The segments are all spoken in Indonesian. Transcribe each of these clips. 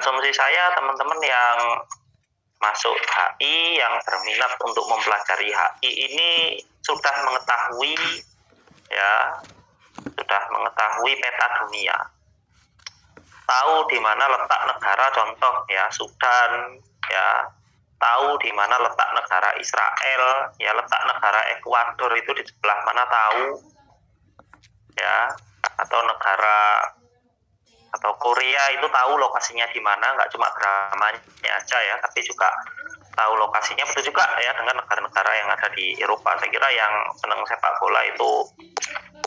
asumsi saya teman-teman yang masuk HI yang berminat untuk mempelajari HI ini sudah mengetahui peta dunia, tahu di mana letak negara, contoh ya Sudan, ya tahu di mana letak negara Israel, ya letak negara Ekuador itu di sebelah mana tahu, ya atau negara atau Korea itu tahu lokasinya di mana, nggak cuma dramanya aja ya, tapi juga tahu lokasinya. Betul juga ya dengan negara-negara yang ada di Eropa. Saya kira yang senang sepak bola itu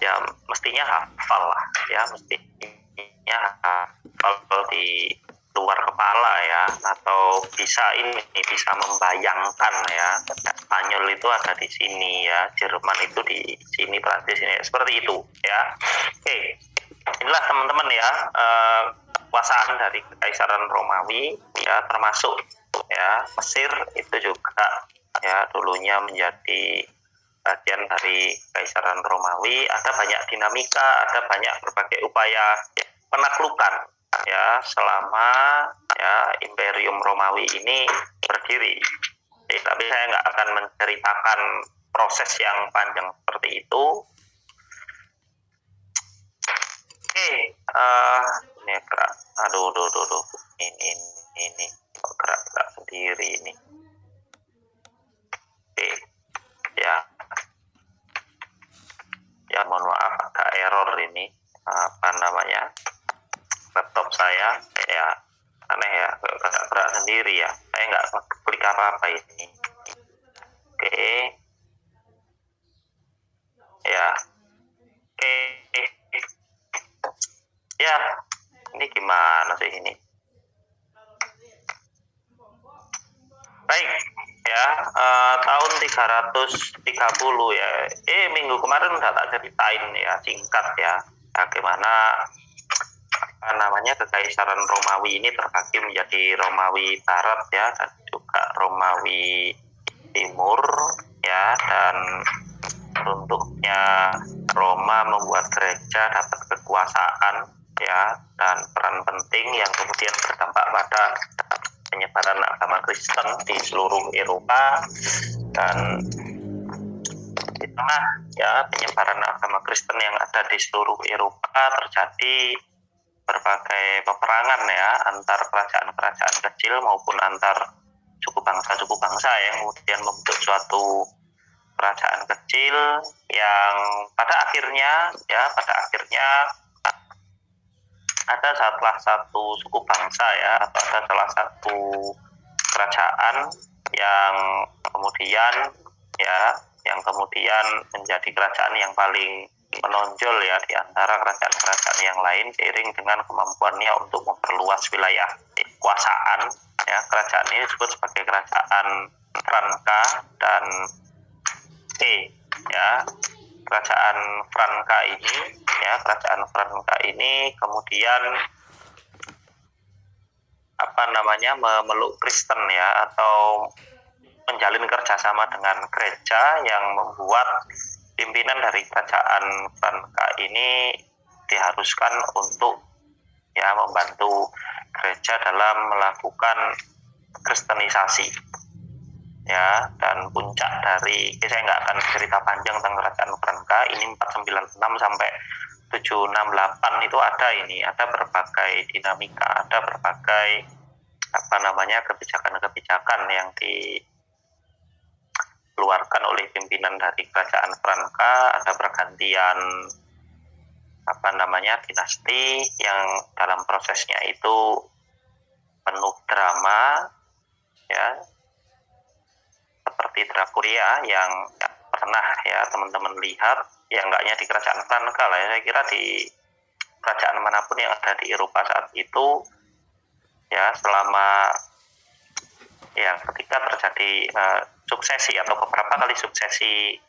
ya mestinya hafal lah, ya mestinya hafal di luar kepala ya, atau bisa membayangkan ya, Spanyol itu ada di sini ya, Jerman itu di sini, Prancis ini, seperti itu ya. Oke, inilah teman-teman ya kekuasaan dari Kekaisaran Romawi ya, termasuk ya Mesir itu juga ya dulunya menjadi bagian dari Kekaisaran Romawi. Ada banyak dinamika, ada banyak berbagai upaya penaklukan ya selama ya Imperium Romawi ini berdiri. Tapi saya nggak akan menceritakan proses yang panjang seperti itu. Oke, ini gerak, aduh, ini gerak sendiri ini. Oke, ya mohon maaf agak error ini, apa namanya, laptop saya ya aneh ya, gerak sendiri ya, saya nggak klik apa-apa ini. Oke, ya, oke. Ya, ini gimana sih ini? Baik, ya, tahun 330 ya. Minggu kemarin udah tak ceritain ya, singkat ya, bagaimana Kekaisaran Romawi ini terbagi menjadi Romawi Barat ya, dan juga Romawi Timur ya, dan runtuhnya Roma membuat gereja dapat kekuasaan ya, dan peran penting yang kemudian berdampak pada penyebaran agama Kristen di seluruh Eropa. Dan di tengah ya penyebaran agama Kristen yang ada di seluruh Eropa terjadi berbagai peperangan ya, antar kerajaan-kerajaan kecil maupun antar suku bangsa yang kemudian membentuk suatu kerajaan kecil yang pada akhirnya ada salah satu suku bangsa ya, atau ada salah satu kerajaan yang kemudian menjadi kerajaan yang paling menonjol ya di antara kerajaan-kerajaan yang lain, seiring dengan kemampuannya untuk memperluas wilayah kekuasaan ya. Kerajaan ini disebut sebagai kerajaan Franka dan kerajaan Franka ini kemudian memeluk Kristen ya, atau menjalin kerjasama dengan gereja, yang membuat pimpinan dari kerajaan Franka ini diharuskan untuk ya membantu gereja dalam melakukan kristenisasi ya. Dan puncak dari, saya nggak akan cerita panjang tentang kerajaan Franka ini, 496 sampai 768 itu ada berbagai dinamika, ada berbagai kebijakan-kebijakan yang dikeluarkan oleh pimpinan dari kerajaan Franka. Ada pergantian dinasti yang dalam prosesnya itu penuh drama ya, seperti Dracula yang pernah ya teman-teman lihat, ya enggaknya di kerajaan Franka lah ya, saya kira di kerajaan manapun yang ada di Eropa saat itu ya, selama ya ketika terjadi suksesi atau beberapa kali suksesi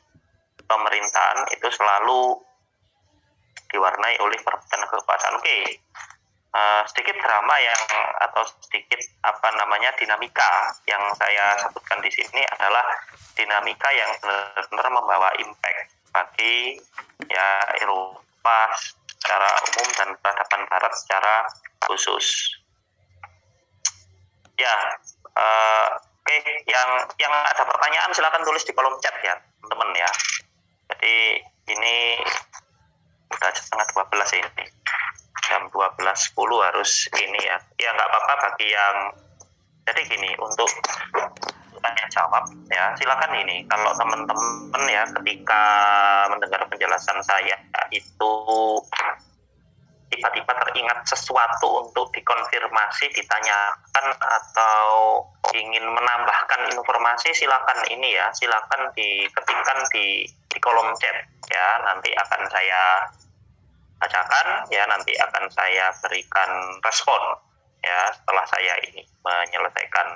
pemerintahan itu selalu diwarnai oleh perebutan kekuasaan. Sedikit drama atau sedikit dinamika yang saya sebutkan di sini adalah dinamika yang benar-benar membawa impact bagi ya Eropa secara umum dan peradaban Barat secara khusus. Ya, oke, yang ada pertanyaan silakan tulis di kolom chat ya, teman-teman ya. Jadi ini udah setengah 12 ini, jam 12.10 harus ini ya. Ya nggak apa-apa bagi yang, jadi gini, untuk tanya jawab ya, silakan ini. Kalau teman-teman ya ketika mendengar penjelasan saya itu tiba-tiba teringat sesuatu untuk dikonfirmasi, ditanyakan, atau ingin menambahkan informasi, silakan ini ya, silakan diketikkan di kolom chat ya, nanti akan saya bacakan ya, nanti akan saya berikan respon ya setelah saya ini menyelesaikan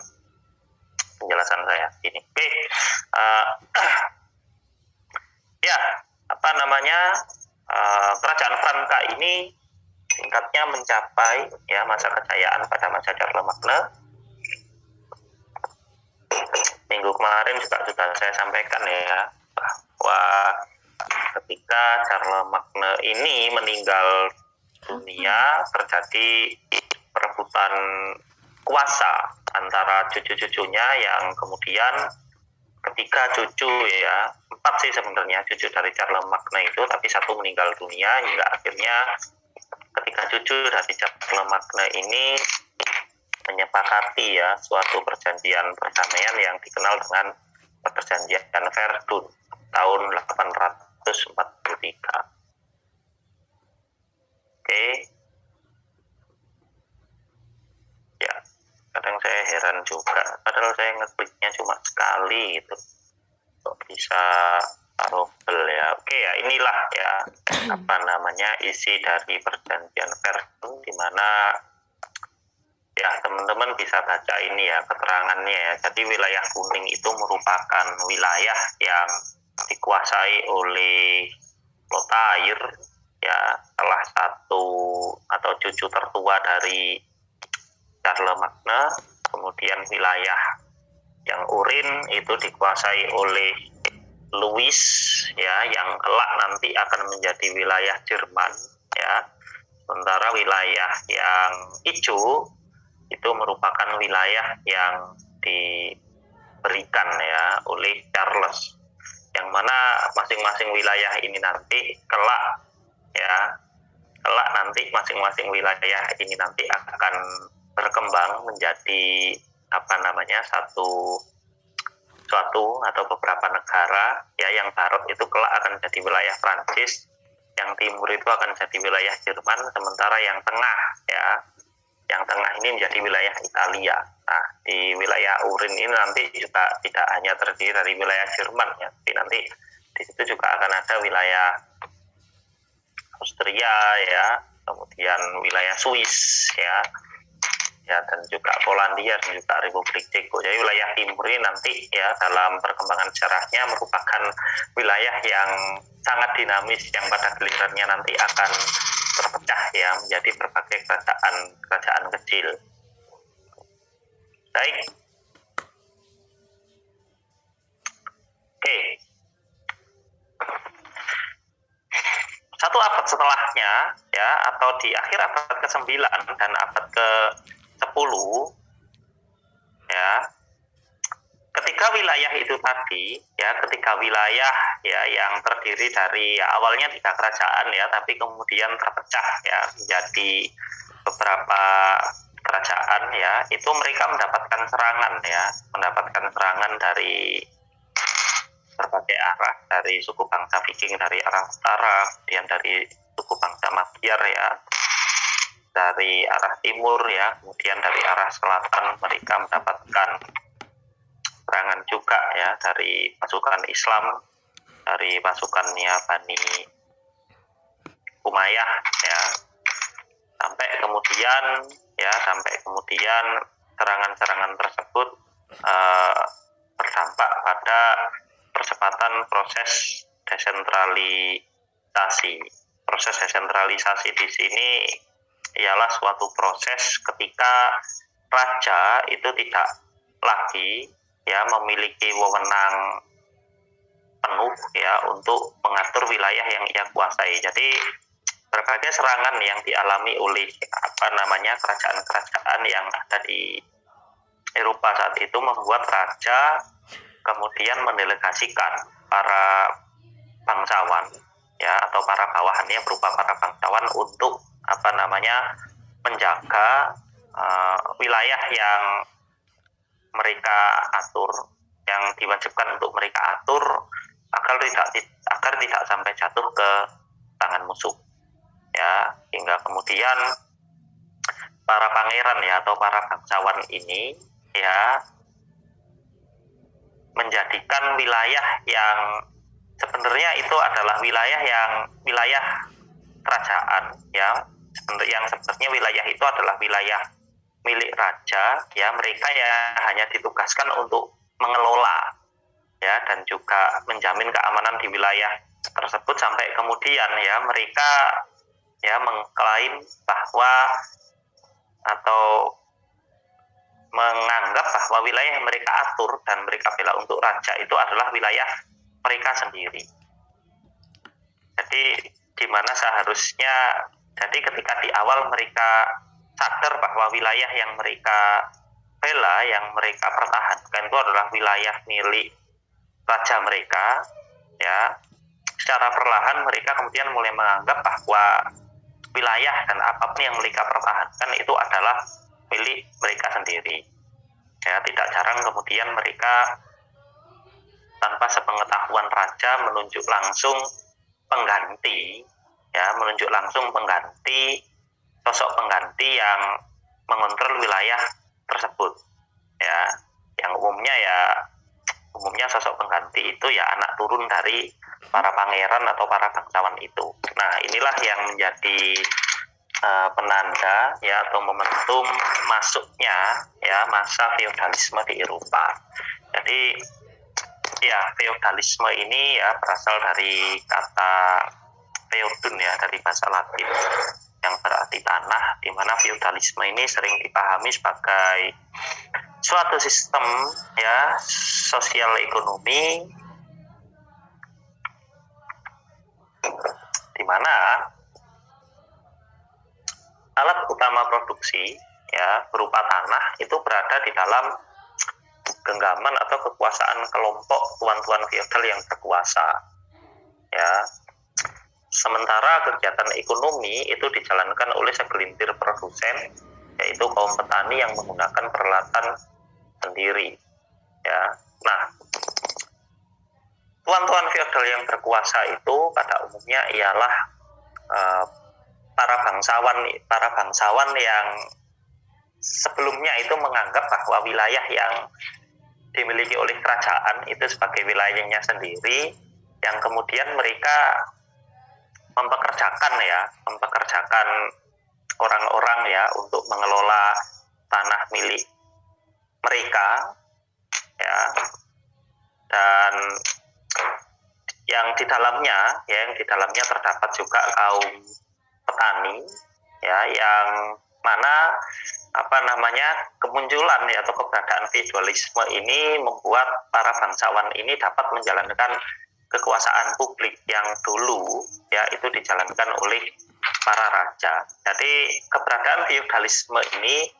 penjelasan saya ini. Oke, ya, apa namanya, kerajaan Franka ini tingkatnya mencapai ya masa kejayaan pada masa Charlemagne. Minggu kemarin juga sudah saya sampaikan ya, bahwa ketika Charlemagne ini meninggal dunia, terjadi perebutan kuasa antara cucu-cucunya, yang kemudian ketika cucu ya, 4 sih sebenarnya cucu dari Charlemagne itu, tapi 1 meninggal dunia, hingga akhirnya ketika cucu dari Charlemagne ini menyepakati ya suatu perjanjian perdamaian yang dikenal dengan perjanjian Verdun tahun 843. Oke. Ya, kadang saya heran juga, padahal saya ngekliknya cuma sekali gitu, kok bisa trouble ya. Oke ya, inilah ya apa namanya isi dari perjanjian Verdun, di mana ya teman-teman bisa baca ini ya keterangannya ya. Jadi wilayah kuning itu merupakan wilayah yang dikuasai oleh Lotair ya, salah satu atau cucu tertua dari Charlemagne. Kemudian wilayah yang Urin itu dikuasai oleh Louis ya, yang kelak nanti akan menjadi wilayah Jerman ya. Sementara wilayah yang hijau itu merupakan wilayah yang diberikan ya oleh Charles, yang mana masing-masing wilayah ini nanti kelak nanti masing-masing wilayah ini nanti akan berkembang menjadi apa namanya suatu atau beberapa negara ya. Yang barat itu kelak akan jadi wilayah Prancis, yang timur itu akan jadi wilayah Jerman, sementara yang tengah ini menjadi wilayah Italia. Nah, di wilayah Urin ini nanti juga tidak hanya terdiri dari wilayah Jerman ya, tapi nanti di situ juga akan ada wilayah Austria ya, kemudian wilayah Swiss ya, dan juga Polandia dan juga Republik Ceko. Jadi wilayah timur ini nanti ya dalam perkembangan sejarahnya merupakan wilayah yang sangat dinamis, yang pada gilirannya nanti akan terpecah ya menjadi berbagai kerajaan kecil. Baik. Oke. Satu abad setelahnya ya, atau di akhir abad ke-9 dan abad ke-10 ya, ketika wilayah itu tadi ya, ketika wilayah ya yang terdiri dari ya, awalnya 3 kerajaan ya, tapi kemudian terpecah ya menjadi beberapa kerajaan ya, itu mereka mendapatkan serangan dari berbagai arah, dari suku bangsa Viking dari arah utara, kemudian dari suku bangsa Magyar ya dari arah timur ya, kemudian dari arah selatan mereka mendapatkan serangan juga ya dari pasukan Islam, dari pasukannya Bani Umayyah ya, sampai kemudian serangan-serangan tersebut berdampak pada percepatan proses desentralisasi. Proses desentralisasi di sini ialah suatu proses ketika raja itu tidak lagi ya memiliki wewenang penuh ya untuk mengatur wilayah yang ia kuasai. Jadi berbagai serangan yang dialami oleh kerajaan-kerajaan yang ada di Eropa saat itu membuat raja kemudian mendelegasikan para bangsawan ya atau para bawahannya berupa para bangsawan untuk menjaga wilayah yang mereka atur, yang diwajibkan untuk mereka atur agar tidak sampai jatuh ke tangan musuh ya, hingga kemudian para pangeran ya atau para bangsawan ini ya menjadikan wilayah yang sebenarnya itu adalah wilayah kerajaan ya, yang sebenarnya wilayah itu adalah wilayah milik raja ya, mereka yang hanya ditugaskan untuk mengelola ya dan juga menjamin keamanan di wilayah tersebut sampai kemudian ya mereka ya mengklaim bahwa atau menganggap bahwa wilayah yang mereka atur dan mereka bela untuk raja itu adalah wilayah mereka sendiri. Jadi di mana seharusnya, jadi ketika di awal mereka sadar bahwa wilayah yang mereka bela, yang mereka pertahankan itu adalah wilayah milik raja mereka, ya, secara perlahan mereka kemudian mulai menganggap bahwa wilayah dan apapun yang mereka pertahankan itu adalah milik mereka sendiri. Ya, tidak jarang kemudian mereka tanpa sepengetahuan raja menunjuk langsung pengganti, sosok pengganti yang mengontrol wilayah tersebut. Ya, yang umumnya sosok pengganti itu ya anak turun dari para pangeran atau para bangsawan itu. Nah, inilah yang menjadi penanda ya atau momentum masuknya ya masa feodalisme di Eropa. Jadi ya feodalisme ini ya berasal dari kata feudum ya, dari bahasa Latin yang berarti tanah, di mana feodalisme ini sering dipahami sebagai suatu sistem ya sosial ekonomi di mana alat utama produksi ya berupa tanah itu berada di dalam genggaman atau kekuasaan kelompok tuan-tuan feodal yang berkuasa ya. Sementara kegiatan ekonomi itu dijalankan oleh segelintir produsen, yaitu kaum petani yang menggunakan peralatan sendiri ya. Nah, tuan-tuan feodal yang berkuasa itu pada umumnya ialah para bangsawan yang sebelumnya itu menganggap bahwa wilayah yang dimiliki oleh kerajaan itu sebagai wilayahnya sendiri, yang kemudian mereka mempekerjakan orang-orang ya untuk mengelola tanah milik mereka ya, dan yang di dalamnya terdapat juga kaum petani ya, yang mana kemunculan ya atau keberadaan feodalisme ini membuat para bangsawan ini dapat menjalankan kekuasaan publik yang dulu ya itu dijalankan oleh para raja. Jadi keberadaan feodalisme ini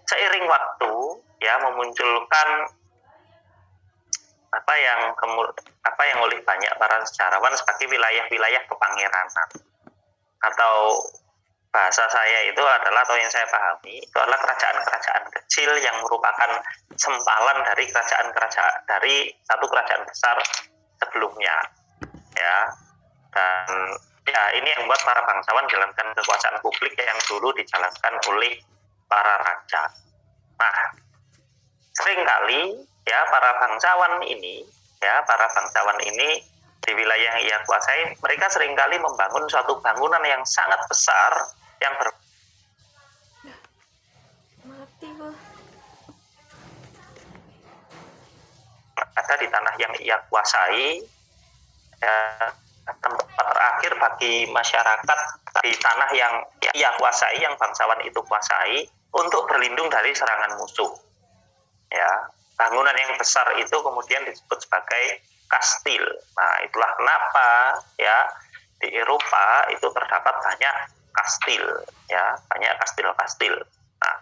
seiring waktu ya memunculkan apa yang oleh banyak para sejarawan sebagai wilayah-wilayah kepangeranan, atau bahasa saya itu adalah, atau yang saya pahami itu adalah kerajaan-kerajaan kecil yang merupakan sempalan dari satu kerajaan besar sebelumnya ya. Dan ya ini yang membuat para bangsawan jalankan kekuasaan publik yang dulu dijalankan oleh para raja. Nah, seringkali ya para bangsawan ini di wilayah yang ia kuasai, mereka seringkali membangun suatu bangunan yang sangat besar yang ada di tanah yang ia kuasai ya, tempat terakhir bagi masyarakat di tanah yang ia kuasai, yang bangsawan itu kuasai, untuk berlindung dari serangan musuh ya. Bangunan yang besar itu kemudian disebut sebagai kastil. Nah, itulah kenapa ya di Eropa itu terdapat banyak kastil ya, banyak kastil-kastil. Nah,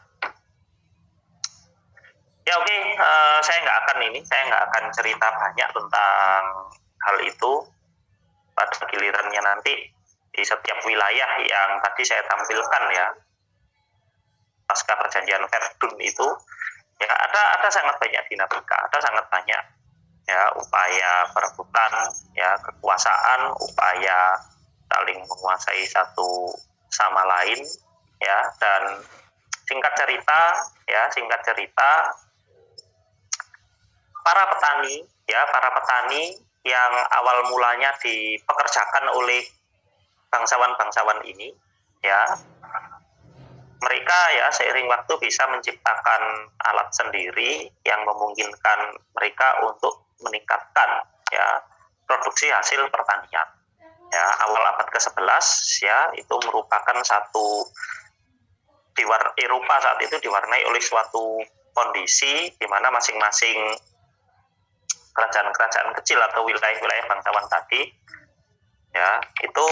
Ya oke, saya nggak akan cerita banyak tentang hal itu pada gilirannya nanti di setiap wilayah yang tadi saya tampilkan ya, pasca perjanjian Verdun itu ya ada sangat banyak dinamika, ada sangat banyak ya upaya perebutan ya kekuasaan, upaya saling menguasai satu sama lain ya. Dan singkat cerita para petani yang awal mulanya dipekerjakan oleh bangsawan-bangsawan ini ya, mereka ya seiring waktu bisa menciptakan alat sendiri yang memungkinkan mereka untuk meningkatkan ya produksi hasil pertanian. Ya, awal abad ke-11 ya itu merupakan satu Eropa saat itu diwarnai oleh suatu kondisi di mana masing-masing kerajaan-kerajaan kecil atau wilayah-wilayah bangsawan tadi ya itu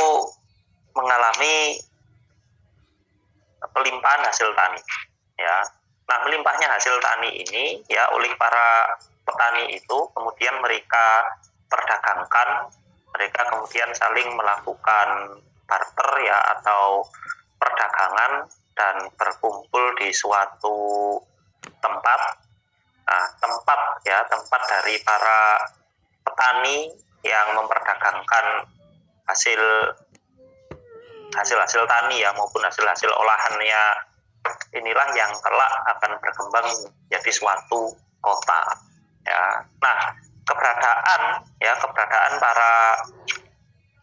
mengalami pelimpahan hasil tani ya. Nah, melimpahnya hasil tani ini ya oleh para petani itu kemudian mereka perdagangkan, mereka kemudian saling melakukan barter ya atau perdagangan dan berkumpul di suatu tempat. Nah, tempat dari para petani yang memperdagangkan hasil tani ya maupun hasil olahannya, inilah yang kelak akan berkembang menjadi suatu kota ya. Nah, keberadaan para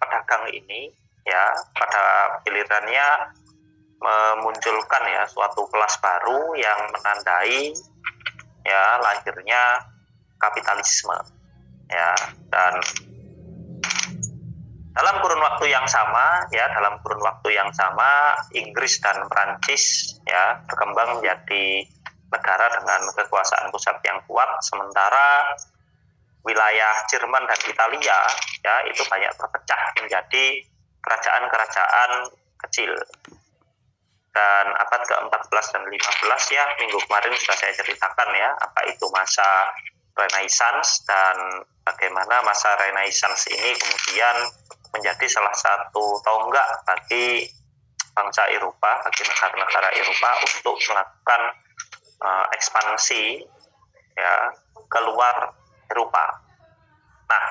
pedagang ini ya pada gilirannya memunculkan ya suatu kelas baru yang menandai ya lahirnya kapitalisme ya. Dan dalam kurun waktu yang sama Inggris dan Prancis ya berkembang menjadi negara dengan kekuasaan pusat yang kuat, sementara wilayah Jerman dan Italia ya itu banyak terpecah menjadi kerajaan-kerajaan kecil. Dan abad ke-14 dan 15 ya minggu kemarin sudah saya ceritakan ya apa itu masa Renaissance dan bagaimana masa Renaissance ini kemudian menjadi salah satu tonggak bagi bangsa Eropa, bagi negara-negara Eropa untuk melakukan ekspansi ya keluar Eropa. Nah,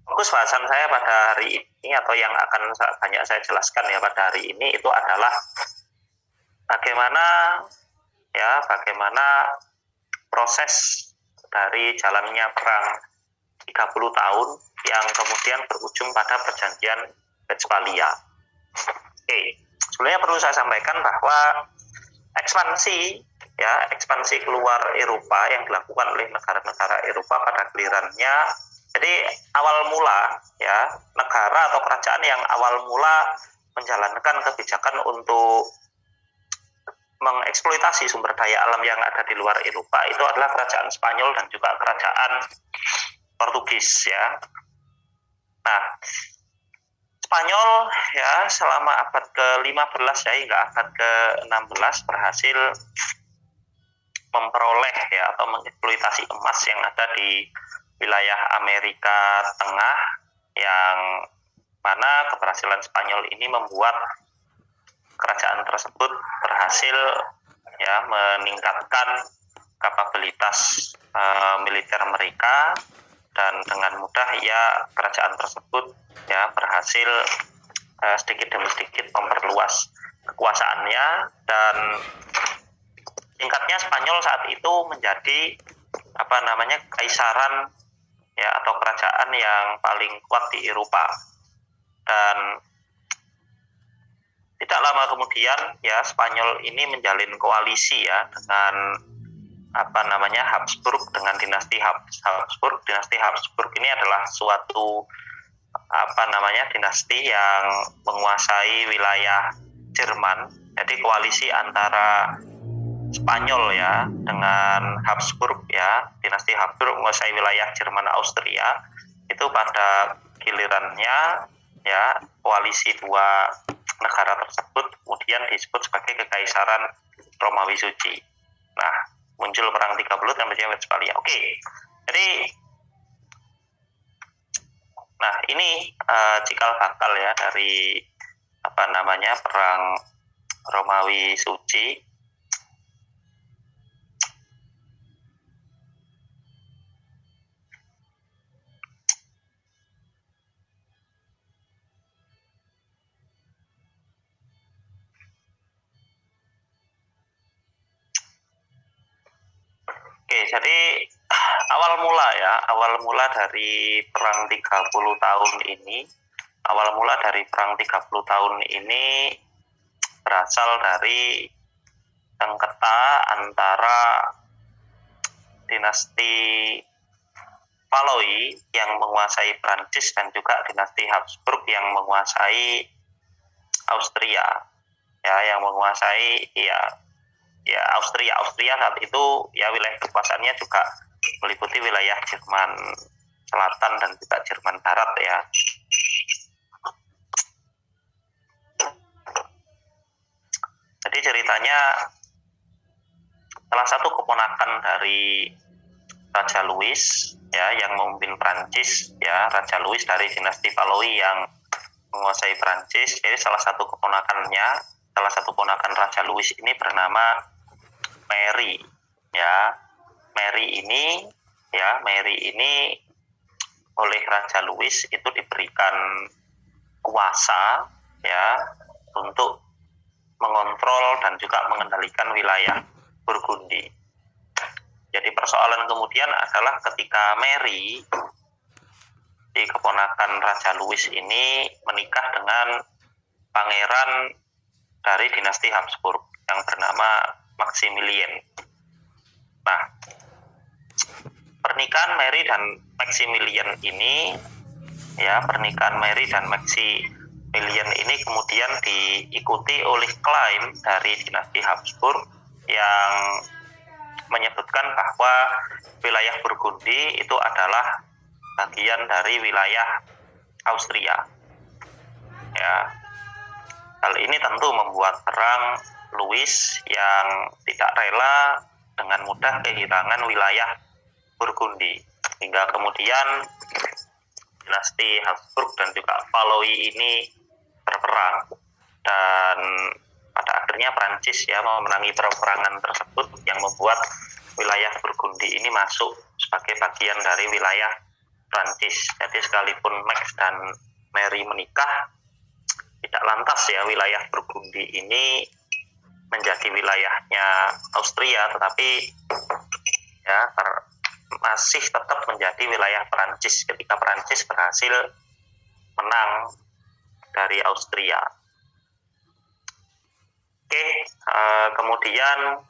fokus bahasan saya pada hari ini atau yang akan banyak saya jelaskan ya pada hari ini itu adalah bagaimana proses dari jalannya perang 30 tahun yang kemudian berujung pada perjanjian Westphalia. Oke, sebenarnya perlu saya sampaikan bahwa ekspansi keluar Eropa yang dilakukan oleh negara-negara Eropa pada gilirannya, jadi awal mula ya negara atau kerajaan yang awal mula menjalankan kebijakan untuk mengeksploitasi sumber daya alam yang ada di luar Eropa itu adalah kerajaan Spanyol dan juga kerajaan Portugis ya. Nah, Spanyol ya selama abad ke-15 ya hingga abad ke-16 berhasil memperoleh ya atau mengeksploitasi emas yang ada di wilayah Amerika Tengah, yang mana keberhasilan Spanyol ini membuat kerajaan tersebut berhasil ya meningkatkan kapabilitas militer mereka, dan dengan mudah ya kerajaan tersebut ya berhasil sedikit demi sedikit memperluas kekuasaannya, dan tingkatnya Spanyol saat itu menjadi kaisaran ya atau kerajaan yang paling kuat di Eropa. Dan tidak lama kemudian ya Spanyol ini menjalin koalisi ya dengan Habsburg, dengan dinasti Habsburg. Dinasti Habsburg ini adalah suatu dinasti yang menguasai wilayah Jerman. Jadi koalisi antara Spanyol ya dengan Habsburg ya, dinasti Habsburg menguasai wilayah Jerman Austria, itu pada gilirannya ya koalisi dua negara tersebut kemudian disebut sebagai Kekaisaran Romawi Suci. Nah, muncul perang 30 dan terjadi Westphalia. Oke. Jadi nah ini cikal bakal ya dari perang Romawi Suci. Oke, jadi awal mula dari perang 30 tahun ini, berasal dari sengketa antara dinasti Valois yang menguasai Prancis dan juga dinasti Habsburg yang menguasai Austria, ya, yang menguasai Austria saat itu ya wilayah kekuasaannya juga meliputi wilayah Jerman Selatan dan juga Jerman Barat ya. Jadi ceritanya salah satu keponakan dari Raja Louis ya yang memimpin Prancis ya, Raja Louis dari dinasti Valois yang menguasai Prancis. Jadi salah satu ponakan Raja Louis ini bernama Mary ya. Mary ini oleh Raja Louis itu diberikan kuasa ya untuk mengontrol dan juga mengendalikan wilayah Burgundi. Jadi persoalan kemudian adalah ketika Mary, di keponakan Raja Louis ini, menikah dengan pangeran dari dinasti Habsburg yang bernama Maximilian. Nah, pernikahan Mary dan Maximilian ini kemudian diikuti oleh klaim dari dinasti Habsburg yang menyebutkan bahwa wilayah Burgundi itu adalah bagian dari wilayah Austria. Ya, hal ini tentu membuat terang Louis yang tidak rela dengan mudah kehilangan wilayah Burgundi, hingga kemudian dinasti Habsburg dan juga Valois ini berperang, dan pada akhirnya Prancis ya memenangi peperangan tersebut yang membuat wilayah Burgundi ini masuk sebagai bagian dari wilayah Prancis. Jadi sekalipun Max dan Mary menikah, tidak lantas ya wilayah Burgundi ini menjadi wilayahnya Austria, tetapi ya masih tetap menjadi wilayah Prancis ketika Prancis berhasil menang dari Austria. Oke, kemudian